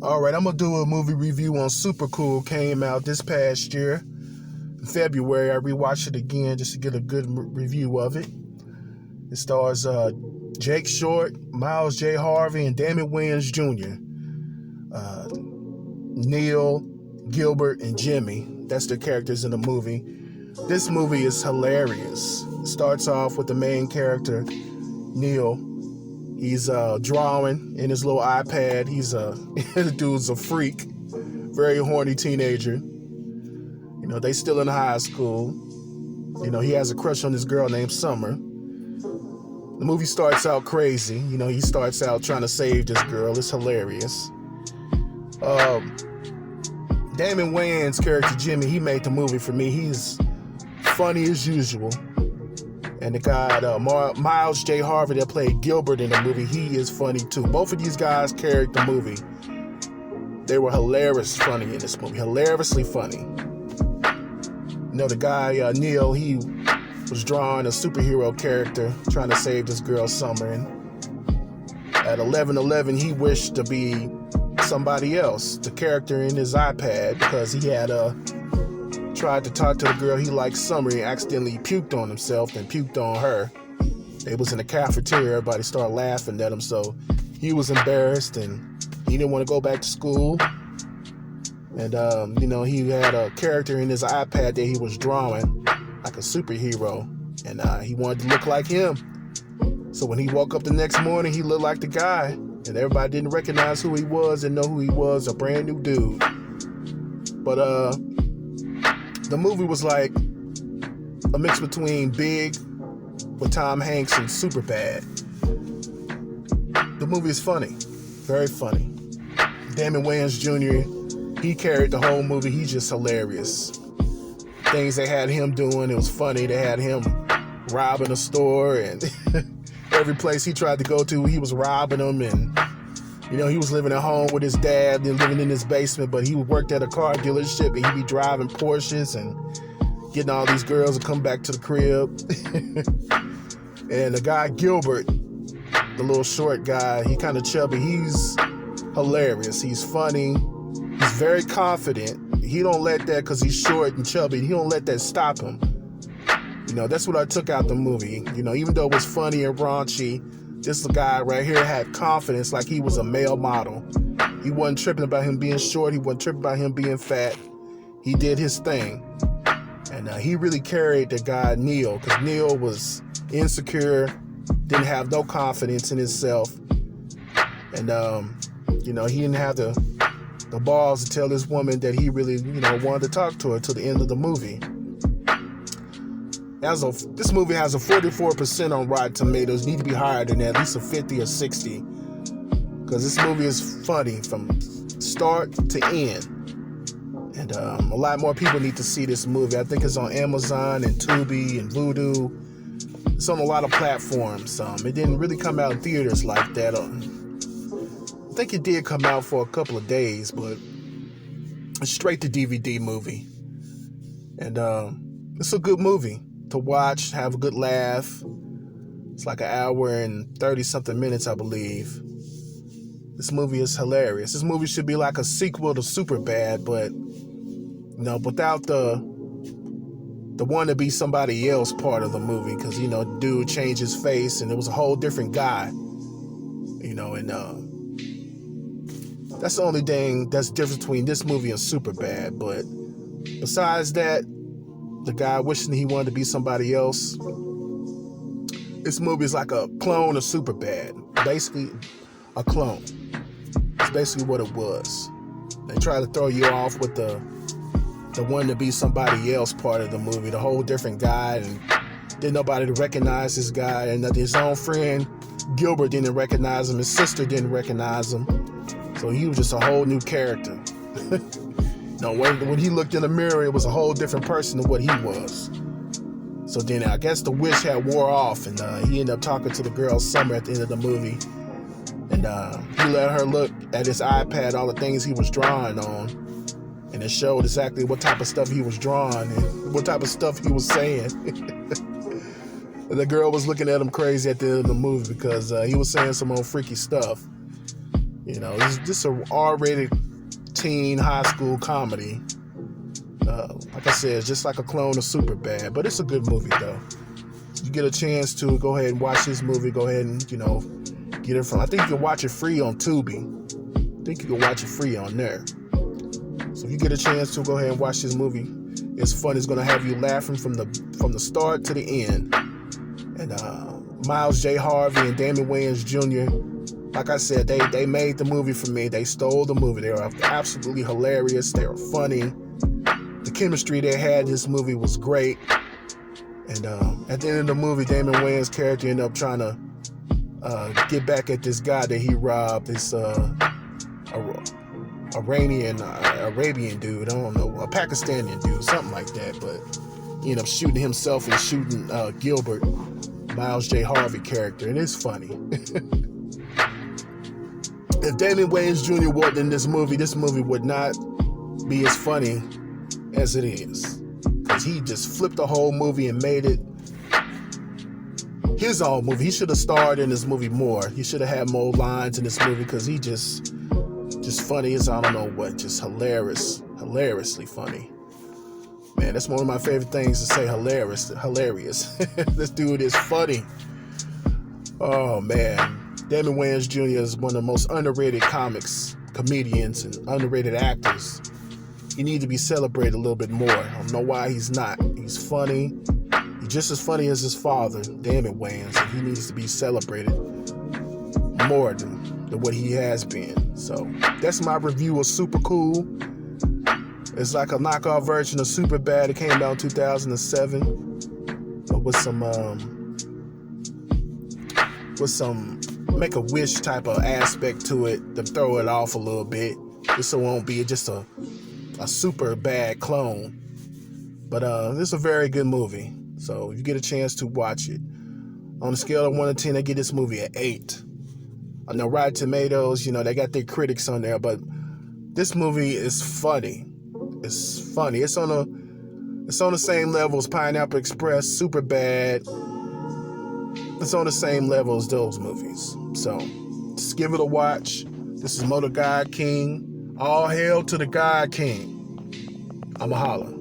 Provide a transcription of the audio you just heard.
All right, I'm gonna do a movie review on Super Cool. Came out this past year, in February. I rewatched it again just to get a good review of it. It stars Jake Short, Miles J. Harvey, and Damon Wayans Jr. Neil, Gilbert, and Jimmy. That's the characters in the movie. This movie is hilarious. It starts off with the main character, Neil. He's drawing in his little iPad. The dude's a freak, very horny teenager. You know, they still in high school. You know, he has a crush on this girl named Summer. The movie starts out crazy. You know, he starts out trying to save this girl. It's hilarious. Damon Wayans' character Jimmy, he made the movie for me. He's funny as usual. And the guy, Miles J. Harvey, that played Gilbert in the movie, he is funny too. Both of these guys carried the movie. They were hilariously funny in this movie. Hilariously funny. You know, the guy, Neil, he was drawing a superhero character trying to save this girl, Summer. And at 11:11, he wished to be somebody else, the character in his iPad, because he had tried to talk to the girl he liked, Summer. He accidentally puked on himself and puked on her. It was in the cafeteria. Everybody started laughing at him, so he was embarrassed and he didn't want to go back to school. And you know, he had a character in his iPad that he was drawing like a superhero, and he wanted to look like him. So when he woke up the next morning, he looked like the guy, and everybody didn't recognize who he was and know who he was, a brand new dude. But the movie was like a mix between Big with Tom Hanks and Superbad. The movie is funny, very funny. Damon Wayans Jr., he carried the whole movie. He's just hilarious. Things they had him doing, it was funny. They had him robbing a store, and every place he tried to go to, he was robbing them. And you know, he was living at home with his dad, then living in his basement, but he worked at a car dealership, and he'd be driving Porsches and getting all these girls to come back to the crib. And the guy, Gilbert, the little short guy, he kind of chubby, he's hilarious. He's funny. He's very confident. He don't let that, because he's short and chubby, he don't let that stop him. You know, that's what I took out the movie. You know, even though it was funny and raunchy, this guy right here had confidence like he was a male model. He wasn't tripping about him being short. He wasn't tripping about him being fat. He did his thing. And he really carried the guy, Neil, because Neil was insecure, didn't have no confidence in himself. And, you know, he didn't have the balls to tell this woman that he really, you know, wanted to talk to her till the end of the movie. This movie has a 44% on Rotten Tomatoes. Need to be higher than that, at least a 50 or 60. Because this movie is funny from start to end. And a lot more people need to see this movie. I think it's on Amazon and Tubi and Vudu. It's on a lot of platforms. It didn't really come out in theaters like that. I think it did come out for a couple of days, but it's straight to DVD movie. And it's a good movie to watch, have a good laugh. It's like an hour and 30 something minutes, I believe. This movie is hilarious. This movie should be like a sequel to Superbad, but you know, without the want to be somebody else part of the movie, because you know, dude changed his face and it was a whole different guy. You know, and that's the only thing that's different between this movie and Superbad. But besides that, the guy wishing he wanted to be somebody else. This movie is like a clone of Superbad. Basically, a clone. It's basically what it was. They try to throw you off with the one to be somebody else part of the movie, the whole different guy, and didn't nobody recognize this guy, and his own friend Gilbert didn't recognize him, his sister didn't recognize him, so he was just a whole new character. No, when he looked in the mirror, it was a whole different person than what he was. So then I guess the wish had wore off, and he ended up talking to the girl Summer at the end of the movie. And he let her look at his iPad, all the things he was drawing on. And it showed exactly what type of stuff he was drawing and what type of stuff he was saying. And the girl was looking at him crazy at the end of the movie because he was saying some old freaky stuff. You know, it's just a R-rated teen high school comedy. Like I said, it's just like a clone of Superbad, but it's a good movie though. You get a chance to go ahead and watch this movie, go ahead and, get it from, I think you can watch it free on Tubi. I think you can watch it free on there. So if you get a chance to go ahead and watch this movie, it's fun. It's gonna have you laughing from the start to the end. And Miles J. Harvey and Damon Wayans Jr., like I said, they made the movie for me. They stole the movie. They were absolutely hilarious. They were funny. The chemistry they had in this movie was great. And at the end of the movie, Damon Wayans' character ended up trying to get back at this guy that he robbed, this Arabian dude, I don't know, a Pakistani dude, something like that. But he ended up shooting himself and shooting Gilbert, Miles J. Harvey character, and it's funny. If Damon Wayans Jr. wasn't in this movie would not be as funny as it is. Because he just flipped the whole movie and made it his own movie. He should have starred in this movie more. He should have had more lines in this movie because he just funny as I don't know what. Just hilariously funny. Man, that's one of my favorite things to say, hilarious. This dude is funny. Oh, man. Damon Wayans Jr. is one of the most underrated comedians, and underrated actors. He needs to be celebrated a little bit more. I don't know why he's not. He's funny. He's just as funny as his father, Damon Wayans, and he needs to be celebrated more than what he has been. So that's my review of Super Cool. It's like a knockoff version of Superbad. It came out in 2007, but with some Make-A-Wish type of aspect to it to throw it off a little bit, just so it won't be just a super bad clone. But this is a very good movie, so if you get a chance to watch it, on a scale of 1 to 10, I give this movie an 8. I know Rotten Tomatoes, they got their critics on there, but this movie is funny. It's funny. It's on the same level as Pineapple Express, Superbad. It's on the same level as those movies. So just give it a watch. This is Motor God King. All hail to the God King. I'ma holla.